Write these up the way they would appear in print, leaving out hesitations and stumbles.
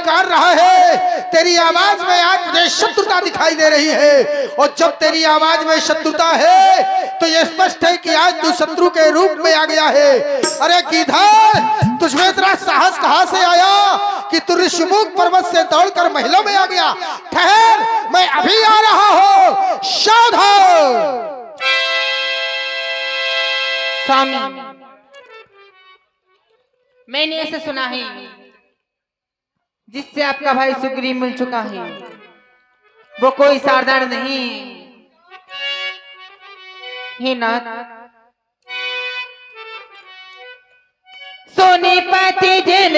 ललकार रहा है। तेरी आवाज में आज मुझे शत्रुता दिखाई दे रही है, और जब तेरी आवाज में शत्रुता है तो ये स्पष्ट है कि आज तू शत्रु के रूप में आ गया है। अरे गिधार, तुझमें इतना साहस कहां से आया कि तू ऋषिमुख पर्वत से दौड़कर महलों में आ गया? ठहर, मैं अभी आ रहा हूं। सावधान। स्वामी, मैंने ऐसे सुना है जिससे आपका भाई सुग्रीव मिल चुका है वो कोई साधारण नहीं है नाथ। सोनीपति जिन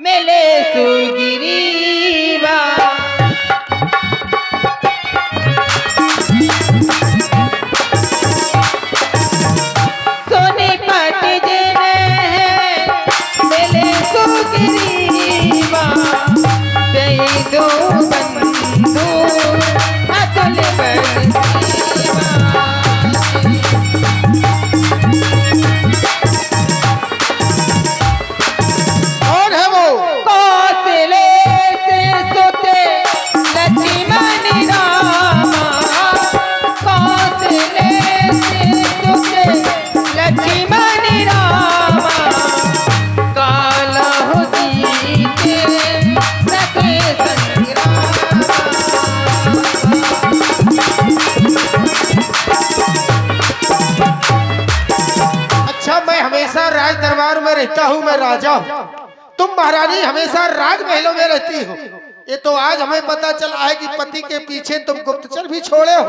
मिले सुग्रीवा, सोनीपति जिन मिले सुग्रीवा, दई दो बंधु अतुल बंधीवा। कौन है वो? कौशले से सुते लक्ष्मण रामा, कौशले से सुते लक्ष्मण रामा, कालहु जीते सके संग्राम। अच्छा, मैं हमेशा राज दरबार में रहता हूँ, मैं राजा हूँ। तुम महारानी हमेशा राजमहलों में रहती हो। ये तो आज हमें पता चला है कि पति के पीछे तुम गुप्तचर भी छोड़े हो।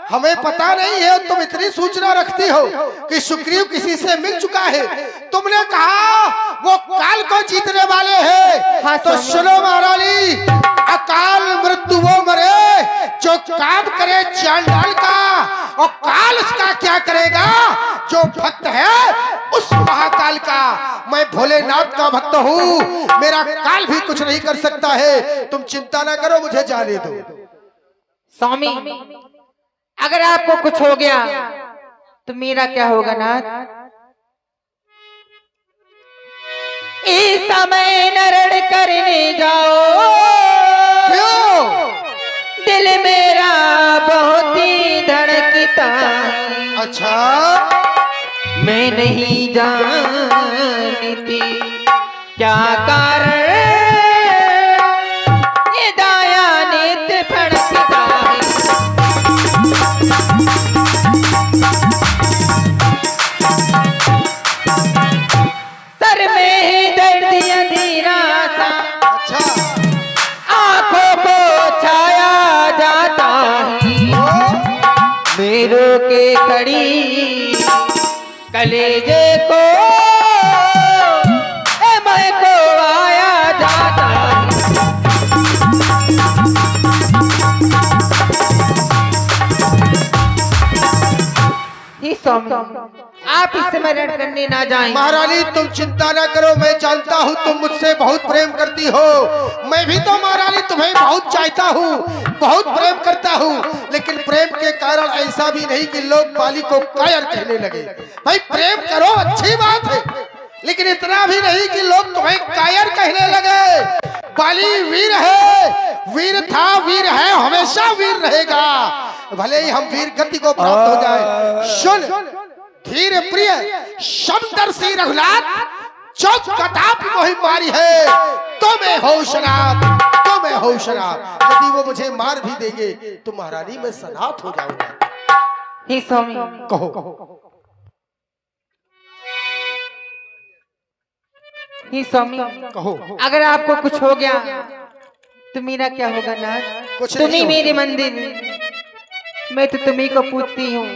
हमें पता नहीं है, तुम इतनी सूचना रखती हो कि सुग्रीव किसी से मिल चुका है। तुमने कहा वो काल को जीतने वाले हैं। हाँ, तो सुनो महारानी, अकाल मृत्यु वो मरे जो काम करे चांडाल का, और काल उसका क्या करेगा जो भक्त है उस महाकाल का। मैं भोलेनाथ का भक्त हूँ, मेरा काल भी कुछ नहीं कर सकता है। तुम चिंता ना करो, मुझे जाने दो। स्वामी, अगर आपको कुछ हो गया तो मेरा क्या होगा नाथ? इस समय नरण करने जाओ, क्यों? दिल मेरा बहुत ही धड़कता है। अच्छा, मैं नहीं जानती क्या कारण ये दाया नित्य फड़कता है। सर में ही दर्द अंधेरा सा, अच्छा, आंखों को छाया जाता है। मेरों के कड़ी कलेजे को मैं को आया जाता है। ही स्वामी, आप इस समय रण करने ना जाएं। महारानी तुम चिंता ना करो, मैं जानता हूँ तुम मुझसे बहुत प्रेम करती हो। मैं भी तो महारानी तुम्हें बहुत चाहता हूँ, बहुत प्रेम करता हूँ। लेकिन प्रेम के कारण ऐसा भी नहीं कि लोग बाली को कायर कहने लगे। भाई प्रेम करो, अच्छी बात है, लेकिन इतना भी नहीं कि लोग तुम्हें कायर कहने लगे। बाली वीर है, वीर था, वीर है, हमेशा वीर रहेगा, भले ही हम वीर गति को प्राप्त हो जाए। सुन धीर प्रिय समदर्शी रघुनाथ, जो कदाप मोहि मारी है तो मैं होशनाथ, तो मैं होशनाथ। यदि वो मुझे मार भी देंगे तो महारानी मैं सनाथ हो जाऊंगा। हे स्वामी, कहो। हे स्वामी, कहो। अगर आपको कुछ हो गया तो मेरा क्या होगा नाथ? कुछ तुम ही नहीं मेरे मंदिर, मैं तो तुम्ही को पूछती हूँ।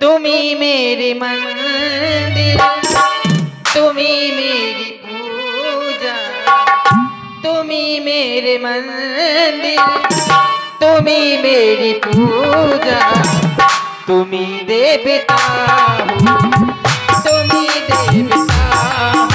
तुम ही मेरे मंदिर, तुम ही मेरी पूजा, तुम ही मेरे मंदिर, तुम ही मेरी पूजा, तुम ही देवता हो, तुम ही देवता हो।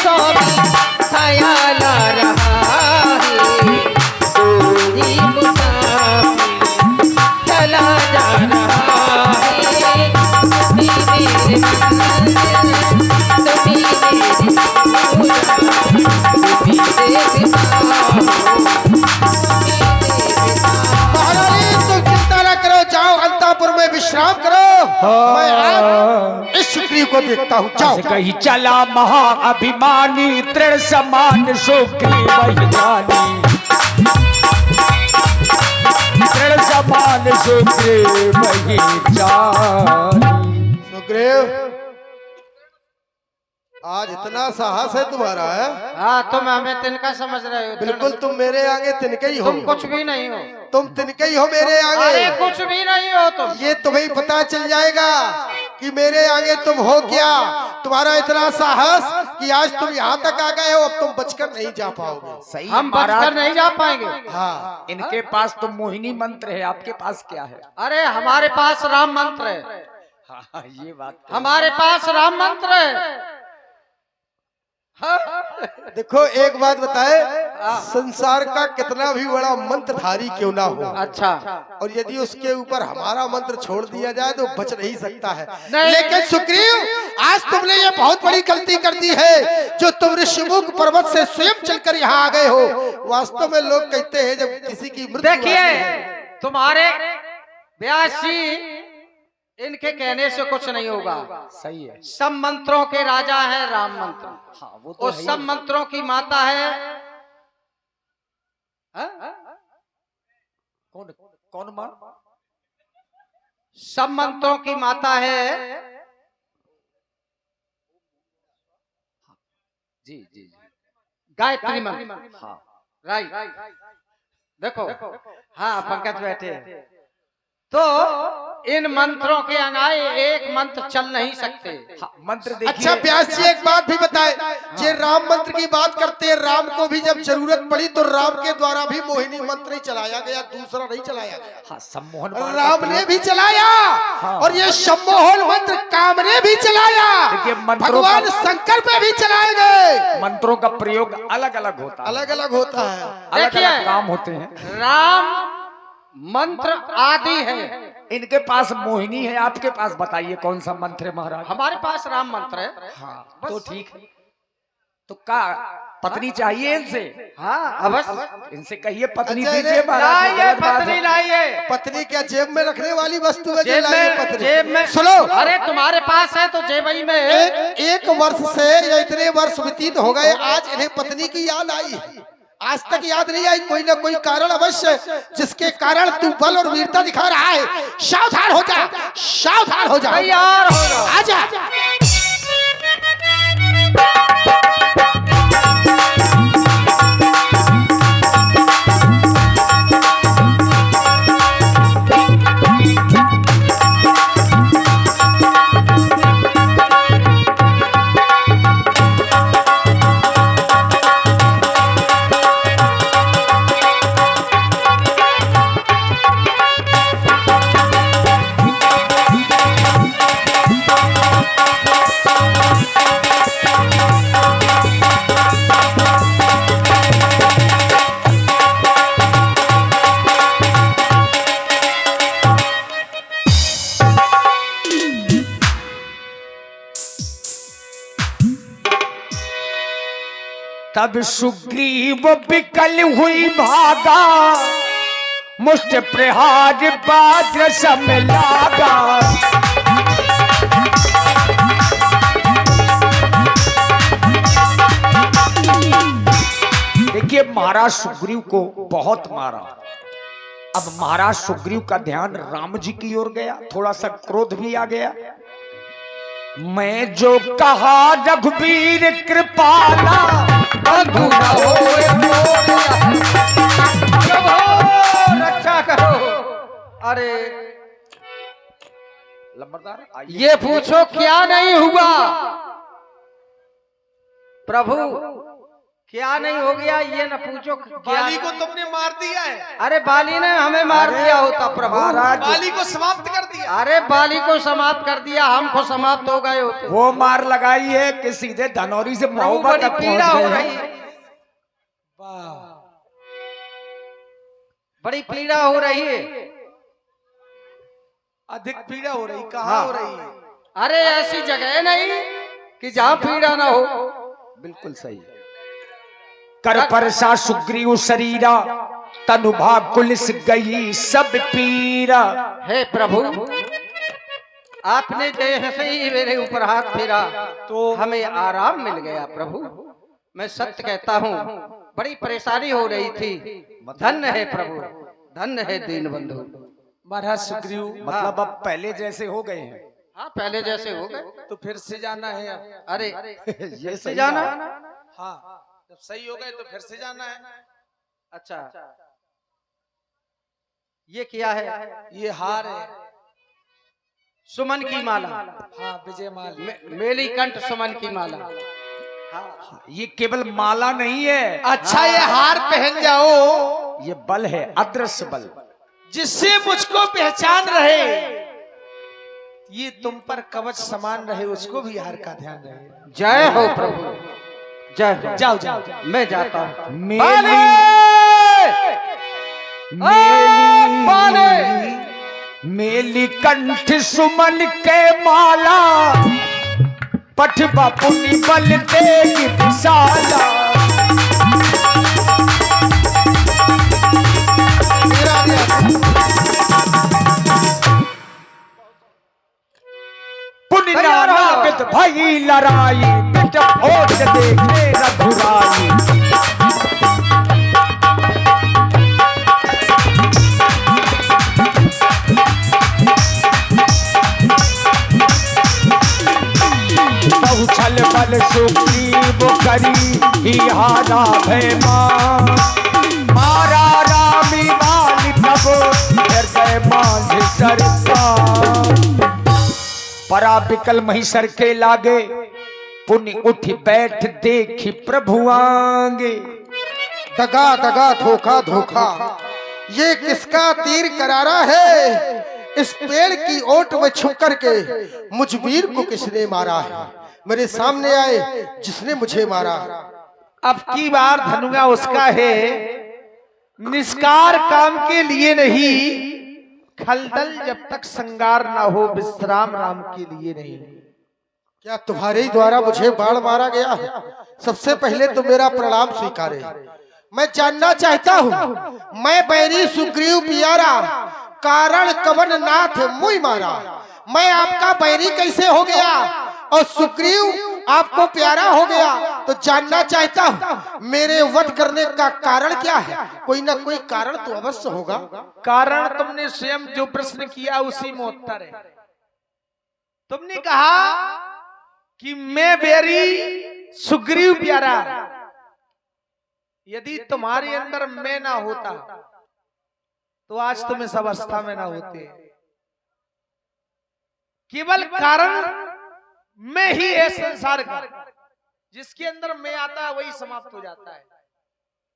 स्वामी ख्याल आ रहा है, कोई मुसाफिर चला जा रहा है, तुम्ही मेरे मंजिल, तुम्ही मेरी तुम्ही महारानी तुम चिंता न करो, जाओ अंतापुर में विश्राम करो। मैं आज इस सुग्रीव को देखता हूँ। जाओ कही चला महाअभिमानी तृण समान सुग्रीव जानी, तृण समान सुग्रीव जानी। सुग्रीव आज इतना साहस है तुम्हारा है? हाँ, तुम हमें तिनका समझ रहे हो। बिल्कुल तुम मेरे आगे तिनके ही हो। तुम कुछ भी नहीं हो। तुम तिनके ही हो मेरे अरे आगे। कुछ भी नहीं हो तुम। ये तुम्हें पता चल जाएगा कि मेरे आगे तुम हो क्या। तुम्हारा इतना साहस कि आज तुम यहाँ तक आ गए हो, अब तुम बचकर नहीं जा पाओगे। सही, हम बचकर नहीं जा पाएंगे। हाँ, इनके पास तो मोहिनी मंत्र है, आपके पास क्या है? अरे हमारे पास राम मंत्र है। हाँ, ये बात तो हमारे पास राम मंत्र है। हाँ? देखो एक बात बताए, संसार का कितना भी बड़ा मंत्रधारी क्यों ना हो, अच्छा, और यदि उसके ऊपर हमारा मंत्र छोड़ दिया जाए तो बच नहीं सकता है। नहीं। लेकिन सुग्रीव आज तुमने ये बहुत बड़ी गलती कर दी है, जो तुम ऋषिमुख पर्वत से स्वयं चलकर यहाँ आ गए हो। वास्तव में लोग कहते हैं जब किसी की मृत्यु देखिए तुम्हारे व्यास जी, इनके कहने से कुछ नहीं होगा। सही है। सब मंत्रों के राजा है राम मंत्र। हाँ, वो तो और है ही। सब मंत्रों की माता है। हाँ? कौन कौन मां? सब मंत्रों की माता है। जी जी जी, गायत्री मंत्र। हाँ, राइट। देखो, हाँ पंकज बैठे हैं। तो इन मंत्रों के अनाए एक मंत्र चल नहीं सकते। हाँ, मंत्र देखिए। अच्छा व्यास जी एक बात भी बताए, जे राम मंत्र की बात करते हैं, राम को भी जब जरूरत पड़ी तो राम के द्वारा भी मोहिनी मंत्र ही चलाया गया, दूसरा नहीं चलाया गया। हाँ, सम्मोहन राम ने भी चलाया। हाँ। और ये सम्मोहन मंत्र काम ने भी चलाया। देखिए, मंत्रों भगवान का- शंकर पे भी चलाए गए। मंत्रों का प्रयोग अलग अलग होता है, अलग अलग होता है। अलग देखिए, अलग काम होते हैं। राम मंत्र आदि है। इनके पास मोहिनी है, आपके पास बताइए कौन सा मंत्र है महाराज? हमारे पास राम मंत्र है। हाँ, तो ठीक है। तो का पत्नी चाहिए इनसे? हाँ अवश्य। इनसे कहिए पत्नी अच्छा, दीजिए महाराज। ये लाइए गलत बात पत्नी है। लाइए। पत्नी क्या जेब में रखने वाली वस्तु है? जो जेब लाइए में, पत्नी। जेब में। सुनो, अरे तुम्हारे पास है तो जेबई में है। एक वर्ष से या इतने वर्ष व्यतीत हो गए, आज इन्हें पत्नी की याद आई। आज तक याद नहीं आई। कोई ना कोई कारण अवश्य, जिसके कारण तू बल और वीरता दिखा रहा है। सावधान हो जा, सावधान हो जा। तैयार हो जाओ। आजा। तब सुग्रीव विकल हुई भागा, मुष्ट प्रहार वज्र सम लागा। देखिए, महाराज सुग्रीव को बहुत मारा। अब महाराज सुग्रीव का ध्यान राम जी की ओर गया, थोड़ा सा क्रोध भी आ गया। मैं जो कहा रघुवीर कृपाला, बंधु न होए मोर, प्रभु रक्षा करो। अरे लंबरदार आइए। ये पूछो क्या नहीं हुआ। प्रभु क्या नहीं हो गया ये न पूछो। बाली को तुमने मार दिया है। अरे बाली ने हमें मार दिया होता प्रभु। महाराज बाली को समाप्त कर दिया। अरे बाली को समाप्त कर दिया, हमको समाप्त हो गए होते। वो मार लगाई है कि सीधे धनौरी से प्रभु महोबा बड़ी तक पीड़ा पहुंच हो गए रही हैं। है, बड़ी पीड़ा हो रही है। अधिक पीड़ा हो रही, कहाँ हाँ। हो रही है? अरे ऐसी जगह नहीं कि जहाँ पीड़ा ना हो। बिल्कुल सही। कर परसा सुग्रीव शरीरा तनु भाग कुलिस गई सब पीरा। हे प्रभु, आपने जैसे ही मेरे ऊपर हाथ फेरा तो हमें आराम मिल गया प्रभु। मैं सत्य कहता हूँ, बड़ी परेशानी हो रही थी। धन्य है प्रभु, धन्य है दीन बंधु। महाराज सुग्रीव, मतलब अब पहले जैसे हो गए हैं। हाँ पहले जैसे हो गए। तो फिर से जाना है अब। अरे ये फिर से सही जाना। बात। हाँ, जब सही हो गए तो फिर से जाना है। अच्छा, ये क्या है? ये हार है। सुमन की माला। हाँ, विजय माल। मेली कंठ सुमन की माला। हाँ, ये केवल माला नहीं है, अच्छा, ये हार पहन जाओ ये बल है, अदृश्य बल। जिससे मुझको पहचान रहे, ये तुम पर कवच समान रहे, उसको भी हार का ध्यान रहे। जय हो प्रभु, जय हो। जाओ जाओ। मैं जाता हूँ। मेली मेली कंठ सुमन के माला पठबा पुनि बल देगी विशाला। पुनि नाना बिद भई लड़ाई बिट ओट देखे रघुराई। छल बल सुग्रीव करी ही हारा भय मारा रामी बाल तब हृदय माझ सरसा। परा बिकल महिषर के लागे पुनि उठ बैठ देखी प्रभु आगे। दगा दगा धोखा धोखा, ये किसका तीर करारा है? इस पेड़ की ओट में छुप करके मुझ वीर को किसने मारा है? मेरे सामने आए जिसने मुझे मारा। अब की बार धनुगा उसका है, निष्कार काम के लिए नहीं, खलदल जब तक संगार ना हो, विश्राम राम के लिए नहीं। क्या तुम्हारे ही द्वारा मुझे बाण मारा गया है? सबसे पहले तो मेरा प्रणाम स्वीकारे। मैं जानना चाहता हूँ, मैं बैरी सुग्रीव पियारा कारण कवन नाथ मुई मारा, मैं आपका बैरी कैसे हो गया और सुग्रीव आपको प्यारा हो गया? तो जानना चाहता हूँ मेरे वध करने का कारण क्या है? कोई ना कोई कारण तो अवश्य होगा। कारण तुमने स्वयं जो प्रश्न किया उसी में उत्तर है। तुमने कहा कि मैं बैरी सुग्रीव प्यारा, यदि तुम्हारे अंदर मैं ना होता तो आज तुम इस अवस्था में ना होते। केवल कारण मैं ही है संसार का, जिसके अंदर मैं आता है वही समाप्त हो जाता है।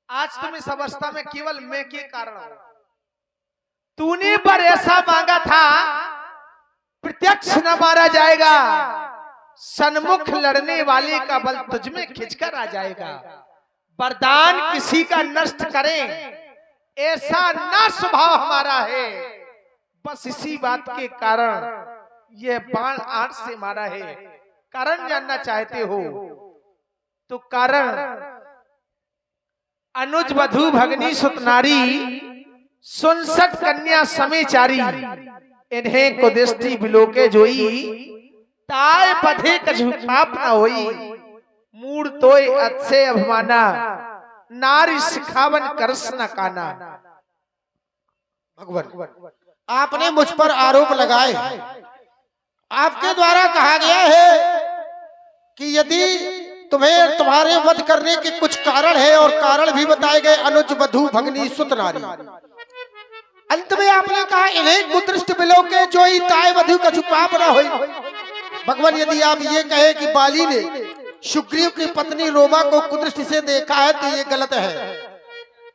आज तुम इस अवस्था में केवल मैं के कारण हो। तूने पर ऐसा मांगा था, प्रत्यक्ष न मारा जाएगा, सन्मुख लड़ने वाले का बल तुझमें खिंचकर आ जाएगा। वरदान किसी का नष्ट करें ऐसा ना स्वभाव हमारा है। बस इसी बात के कारण यह बाण आठ से मारा है। कारण जानना चाहते हो तो कारण अनुज वधु भगनी सुतनारी 67 कन्या समेचारी, इन्हें को दृष्टि बिलोके जोई, ताय पथे कछु पाप न होई, मूड तोय अच्छे अभिमाना, नारी सिखावन करस न काना। भगवान, आपने मुझ पर आरोप लगाए। आपके द्वारा कहा गया है कि यदि तुम्हें तुम्हारे वध करने के कुछ कारण है और कारण भी बताए गए, अनुज वधु भगनी सुत नारी। अंत में आपने कहा इन्हें कुदृष्ट बिलो के जोई ताय वधु कछु पाप न होई। भगवान, यदि आप ये कहे कि बाली ने सुग्रीव की पत्नी रोमा को कुदृष्टि से देखा है तो ये गलत है।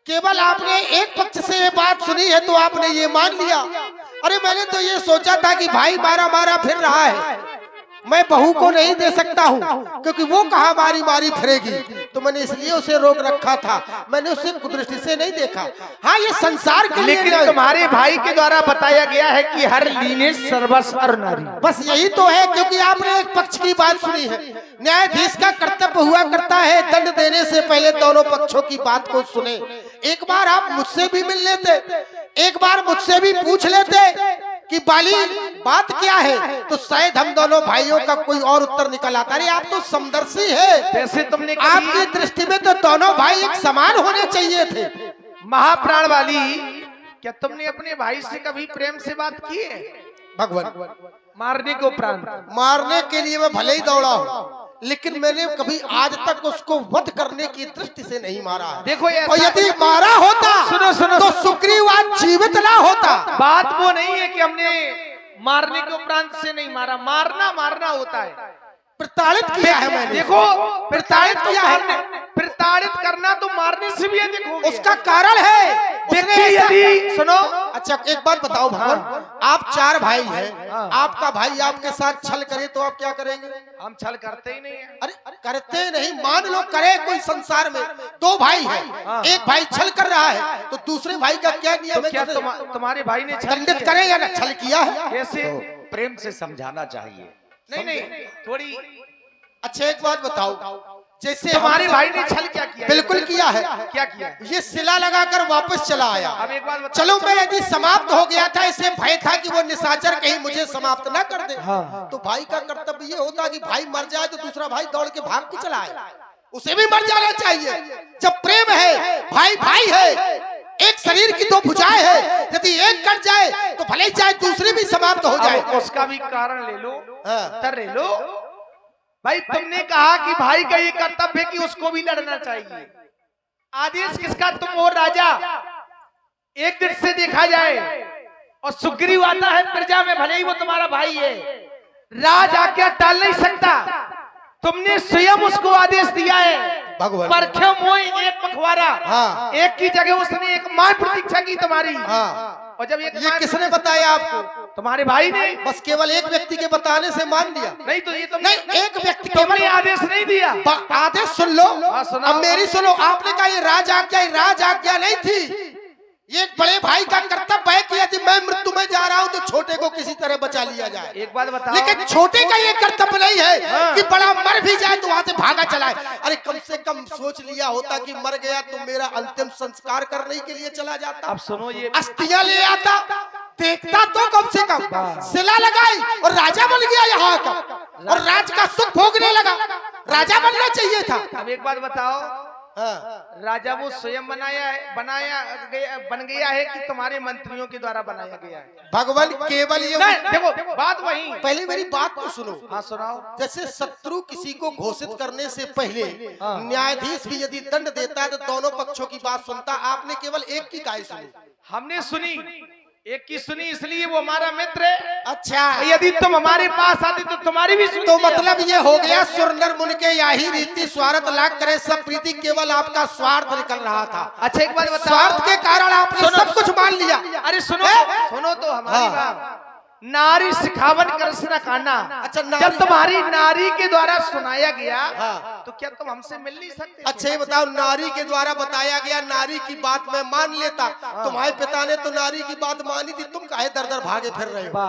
केवल आपने एक पक्ष से ये बात सुनी है तो आपने ये मान लिया। अरे मैंने तो ये सोचा था कि भाई मारा मारा फिर रहा है, मैं बहू को नहीं दे सकता हूँ क्योंकि वो कहाँ मारी मारी फिरेगी, तो मैंने इसलिए उसे रोक रखा था। मैंने उसे कुदृष्टि से नहीं देखा। हाँ, ये संसार के लिए लेकिन तुम्हारे भाई के द्वारा बताया गया है कि हर लीने सर्वस्व और नारी। बस यही तो है, क्योंकि आपने एक पक्ष की बात सुनी है। न्यायाधीश का कर्तव्य हुआ करता है दंड देने से पहले दोनों पक्षों की बात को सुने। एक बार आप मुझसे भी मिल लेते, एक बार मुझसे भी पूछ लेते कि बाली बात क्या है, तो शायद हम दोनों भाइयों का कोई और उत्तर निकल आता। अरे आप तो समदर्शी है, वैसे तुमने आपकी दृष्टि में तो दोनों भाई एक समान होने चाहिए थे। महाप्राण वाली, क्या तुमने अपने भाई से कभी प्रेम से बात की है? भगवान, मारने को प्राण, मारने के लिए मैं भले ही दौड़ा हूँ, लेकिन मैंने कभी आज तक उसको वध करने की दृष्टि से नहीं मारा है। देखो ऐसा, और यदि मारा होता सुनो सुनो तो सुग्रीव आज जीवित ना होता। बात वो नहीं है कि हमने मारने को प्राण से नहीं मारा, मारना मारना होता है। प्रताड़ित किया है मैंने, देखो प्रताड़ित किया है। प्रताड़ित करना तो मारने से भी है। देखो उसका कारण है व्यक्ति यदि सुनो, अच्छा एक बात बताओ भगवान, आप 4 भाई हैं, हाँ। आपका भाई आपके साथ छल करे तो आप क्या करेंगे? हम छल करते ही नहीं है। अरे करते नहीं, मान लो करे कोई संसार में 2 भाई है, हाँ। एक भाई छल कर रहा है तो दूसरे भाई का क्या नियम तो है? क्या तुम्हारे भाई ने छल दंडित किया? करे या ना छल किया है? कैसे? प्रेम से समझाना चाहिए। नहीं थोड़ी। अच्छा एक बात बताओ, जैसे तुम्हारे भाई ने छल क्या किया? बिल्कुल किया है। क्या किया? ये सिला लगाकर वापस चला आया। अब एक बात बताओ। चलो मैं यदि समाप्त हो गया था, इसे भय था कि वो निशाचर कहीं मुझे समाप्त ना कर दे, तो भाई का कर्तव्य ये होता कि भाई मर जाए तो दूसरा भाई दौड़ के भाग के चला आए, उसे भी मर जाना चाहिए। जब प्रेम है, भाई भाई है, एक शरीर की 2 भुजाएं है, यदि एक कट जाए तो भले ही चाहे दूसरी भी समाप्त हो जाए। उसका भी कारण ले लो, हाँ। तर ले लो। भाई तुमने कहा कि भाई का ये कर्तव्य है कि उसको भी लड़ना चाहिए। आदेश किसका? तुम हो राजा, एक दृष्टि से देखा जाए, और सुग्रीव आता है प्रजा में, भले ही वो तुम्हारा भाई है, राज आज्ञा टाल नहीं सकता। तुमने स्वयं उसको आदेश दिया है, भगवान परख्यो मोय एक पखवाड़ा। हाँ। एक की जगह उसने एक माह प्रतीक्षा की तुम्हारी। हाँ। और जब एक ये किसने बताया आपको? तुम्हारे भाई ने। बस केवल एक व्यक्ति के बताने से मान लिया? नहीं तो ये नहीं, एक व्यक्ति तुमने आदेश नहीं दिया। आदेश सुन लो, हाँ, सुनाओ। अब मेरी सुनो। आपने कहा ये राज आज्ञा नहीं थी, ये एक बड़े भाई का कर्तव्य है कि यदि मैं मृत्यु में जा रहा हूं तो छोटे को किसी तरह बचा लिया जाए। एक बात बताओ, लेकिन छोटे का ये कर्तव्य नहीं है हाँ। कि बड़ा मर भी जाए तो वहां से भागा चलाए। अरे कम से कम सोच लिया होता कि मर गया तो मेरा अंतिम संस्कार करने के लिए चला जाता, अब सुनो, ये अस्थियां ले आता, देखता तो कम से कम, सिला लगाई और राजा बन गया यहाँ का, और राज का सुख भोगने लगा। राजा बनना चाहिए था। अब एक बात बताओ, हाँ। राजा वो स्वयं बन गया है कि तुम्हारे मंत्रियों के द्वारा बनाया गया है? भगवान केवल ये नहीं, देखो बात वही। पहले मेरी बात तो सुनो। हाँ सुनाओ। जैसे शत्रु किसी को घोषित करने से पहले न्यायाधीश भी यदि दंड देता है तो दोनों पक्षों की बात सुनता। आपने केवल एक की गाय सुनी। हमने सुनी, एक की सुनी, इसलिए वो हमारा मित्र है। अच्छा, यदि तुम हमारे पास आते तो तुम्हारी भी सुनते। तो मतलब ये हो गया सुर नर मुनि के यही रीति, स्वार्थ लाग करे सब प्रीति, केवल आपका स्वार्थ निकल रहा था। अच्छा एक बात बताओ, स्वार्थ के कारण आपने सब कुछ मान लिया। अरे सुनो सुनो तो हमारी बात। नारी सिखावन कृष्ण काना। अच्छा, जब तुम्हारी नारी के द्वारा सुनाया गया, हाँ। तो क्या तुम हमसे मिल नहीं सकते? अच्छा ये बताओ, नारी के द्वारा बताया गया, नारी की बात मैं मान लेता, तुम्हारे पिता ने तो नारी की बात मानी थी, तुम काहे दर दर भागे फिर रहे हो?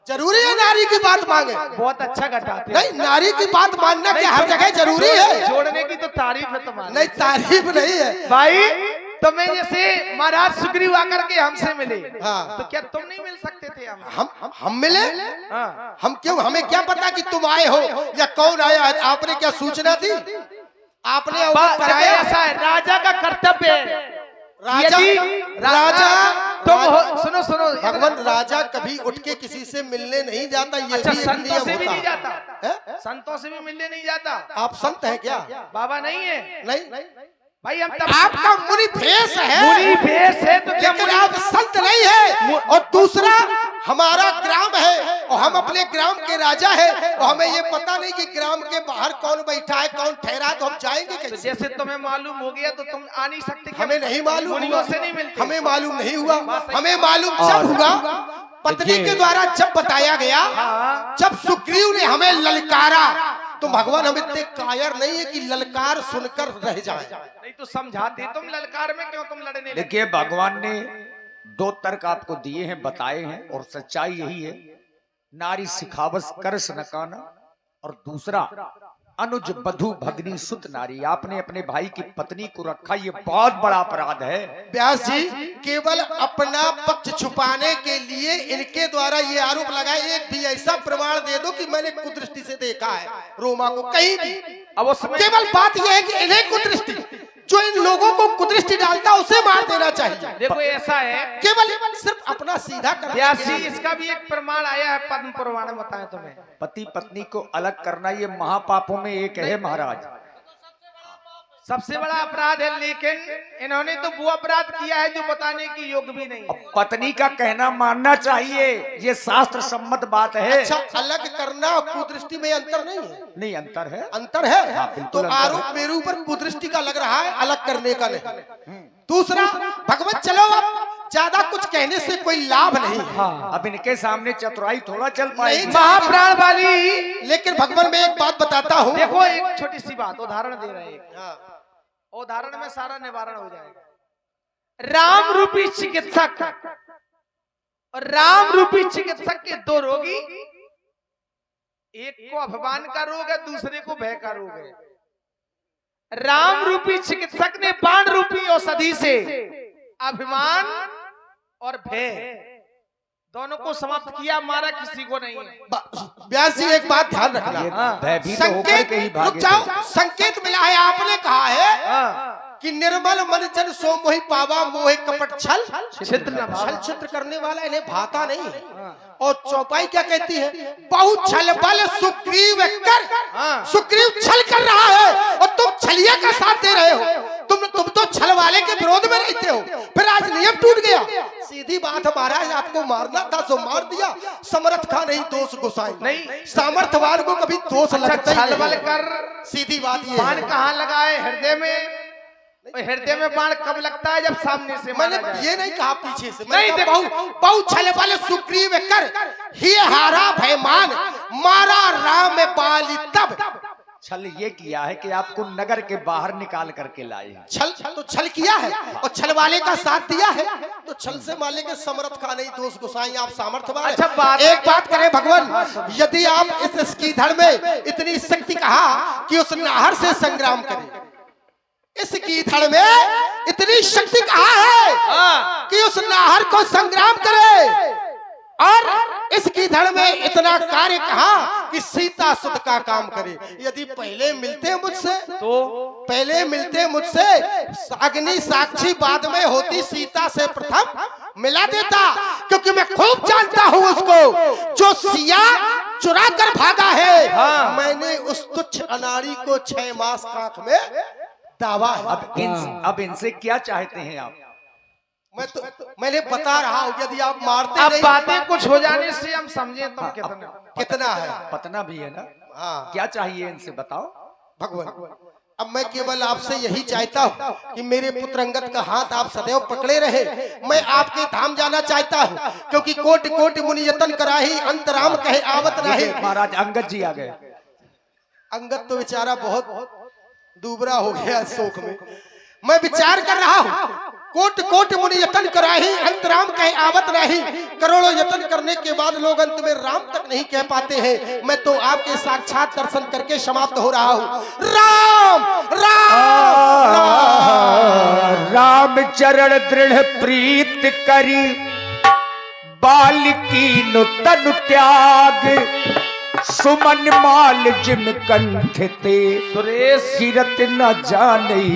जरूरी है नारी की बात मांगे? बहुत अच्छा घटाते। नहीं, नारी की बात मानना क्या हर जगह जरूरी है? जोड़ने की तो तारीफ है तुम्हारी। नहीं, तारीफ नहीं है भाई। तुम्हें जैसे महाराज सुग्रीव आकर के हमसे मिले, हाँ। तो क्या तुम नहीं मिल सकते थे? हम मिले? हाँ। हम क्यों? हमें क्या पता कि तुम आए हो या कौन आया है? आपने क्या सूचना दी? आपने अवगत कराया? ऐसा है, राजा का कर्तव्य है। राजा सुनो सुनो भगवान, राजा कभी उठ के किसी से मिलने नहीं जाता। ये अच्छा, भी एक संतों नियम से भी होता नहीं जाता? है? संतों से भी मिलने नहीं जाता? आप संत हैं क्या? बाबा नहीं है नहीं, भाई। हम तब आपका मुनि भेष है, मुनि भेष है तो क्या लेकिन मुनि? आप संत नहीं है। और दूसरा, हमारा ग्राम है और हम अपने ग्राम के राजा है और हमें ये पता नहीं कि ग्राम के बाहर कौन बैठा है, कौन ठहरा है, तो हम जाएंगे तो कैसे? जैसे तुम्हें मालूम हो गया तो तुम आ नहीं सकते क्या? हमें नहीं मालूम मुनियों हुआ, से नहीं मिलते? हमें मालूम नहीं हुआ, हमें मालूम जब हुआ पत्नी के द्वारा जब बताया गया, हाँ। जब सुग्रीव ने हमें ललकारा, तो भगवान हम इतने कायर नहीं है कि ललकार सुनकर रह जाए। नहीं तो समझाते तुम ललकार में क्यों तुम लड़ने लगे? देखिए भगवान ने 2 तर्क आपको दिए हैं, बताए हैं, और सच्चाई यही है, नारी सिखावस करस नकाना, और दूसरा अनुज बधु भगनी सुत नारी। आपने अपने भाई की पत्नी को रखा, ये बहुत बड़ा अपराध है। व्यास जी केवल अपना पक्ष छुपाने के लिए इनके द्वारा ये आरोप लगाए, एक भी ऐसा प्रमाण दे दो कि मैंने कुदृष्टि से देखा है रोमा को, कहीं भी। अब उसमें केवल बात यह है कि इन्हें कुदृष्टि, जो इन लोगों को कुदृष्टि डालता उसे मार देना चाहिए। देखो ऐसा है केवल सिर्फ अपना सीधा करना। व्यास जी, इसका भी एक प्रमाण आया है पद्म पुराण में, बताएं तुम्हें। पति पत्नी को अलग करना ये महापापों में एक है महाराज, सबसे बड़ा अपराध है, लेकिन इन्होंने तो वो अपराध किया है जो बताने की योग्य भी नहीं है। अब पत्नी का कहना मानना चाहिए, ये शास्त्र सम्मत बात है। अच्छा, अलग करना और कुदृष्टि में अंतर नहीं है? नहीं अंतर है, अंतर है। हाँ, तो बिल्कुल अंतर आरोप मेरे ऊपर कुदृष्टि का लग रहा है, अलग करने का नहीं। दूसरा, भगवत चलो अब ज्यादा कुछ कहने से कोई लाभ नहीं है। हाँ। अब इनके सामने चतुराई थोड़ा चल नहीं पाएगी। महाप्राण वाली, लेकिन भगवान मैं एक बात बताता हूँ। देखो एक छोटी सी बात उदाहरण दे रहे हैं, उदाहरण में सारा निवारण हो जाएगा। राम रूपी चिकित्सक और राम रूपी चिकित्सक के 2 रोगी, एक को अभिमान का रोग है, दूसरे को भय का रोग है। राम रूपी चिकित्सक ने बाण रूपी औषधि से अभिमान और भय दोनों को समाप्त किया, मारा किसी को नहीं है। व्यास जी एक बात ध्यान रखना, ये भयभीत होकर के ही रुक भागे जाओ, थे। संकेत मिला है, आपने कहा है हाँ। कि निर्मल मन जन सो मोहि पावा, मोहि कपट छल छिद्र न भावा। छल छिद्र करने वाला इन्हें भाता नहीं है। और चौपाई क्या कहती है? बहुत छल बल सुग्रीव कर, सुग्रीव छल कर रहा है और तुम छलिया का साथ दे रहे हो। तुम तो छल वाले के विरोध में रहते हो, फिर आज नियम टूट गया। सीधी बात, महाराज आपको मारना था सो मार दिया, समर्थ का नहीं दोष गोसाई नहीं, सामर्थ्यवान को कभी दोष लगता ही छल बल नहीं। कर सीधी बात ये बाण है। कहाँ लगाए? हृदय में। हृदय में बाण कब लगता है? जब सामने से मैंने मारा जाए। ये नहीं कहा पीछे से, नहीं, मैंने कहा बहु छल बल सुग्रीव कर, ही हारा भयमान, मारा राम बाली तब। छल ये किया है कि आपको नगर के बाहर निकाल करके लाए हैं। छल तो छल किया है और छल वाले का साथ दिया है, तो छल से माले के समर्थ का नहीं दोष गोसाई, आप सामर्थ्यवान हैं। अच्छा, एक बात करें भगवान, यदि आप इस स्कीधर में इतनी शक्ति कहा कि उस नाहर से संग्राम करें, इस कीधड़ में इतनी शक्ति कहा है कि उस नाहर को संग्राम करे, और इस कीधड़ में इतना कार्य कहा कि सीता सुध का काम करे। यदि पहले मिलते मुझसे, तो पहले मिलते मुझसे, अग्नि साक्षी बाद में होती, सीता से प्रथम मिला देता, क्योंकि मैं खूब जानता हूं उसको जो सिया चुरा कर भागा है। हाँ। मैंने उस तुच्छ अनाड़ी को 6 मास कांख में दावा है। अब इनसे क्या चाहते हैं आप? मैंने बता रहा हूँ, यदि आप मारते अब नहीं, बातें कुछ हो जाने से हम समझे तुम कितना है। पतना भी है ना? हाँ क्या चाहिए इनसे बताओ भगवान। अब मैं केवल आपसे यही चाहता हूँ कि मेरे पुत्र अंगद का हाथ आप सदैव पकड़े रहे। मैं आपके धाम जाना चाहता हूँ, क्योंकि कोटि कोटि मुनि यतन कराही, अंतराम कहे आवत रहे। महाराज अंगद जी आ गए। अंगद तो बेचारा बहुत दूबरा हो गया शोक में। मैं विचार कर रहा हूँ, कोट कोट मुनि यतन कराही, अंतराम कहे आवत नहीं। करोड़ों यतन करने के बाद लोग अंत में राम तक नहीं कह पाते हैं। मैं तो आपके साक्षात दर्शन करके समाप्त हो रहा हूँ। राम राम राम चरण दृढ़ प्रीत करी, बालिकी नु तनु त्याग, सुमन माल जिम कंठ ते, सुरेश गिरत न जाने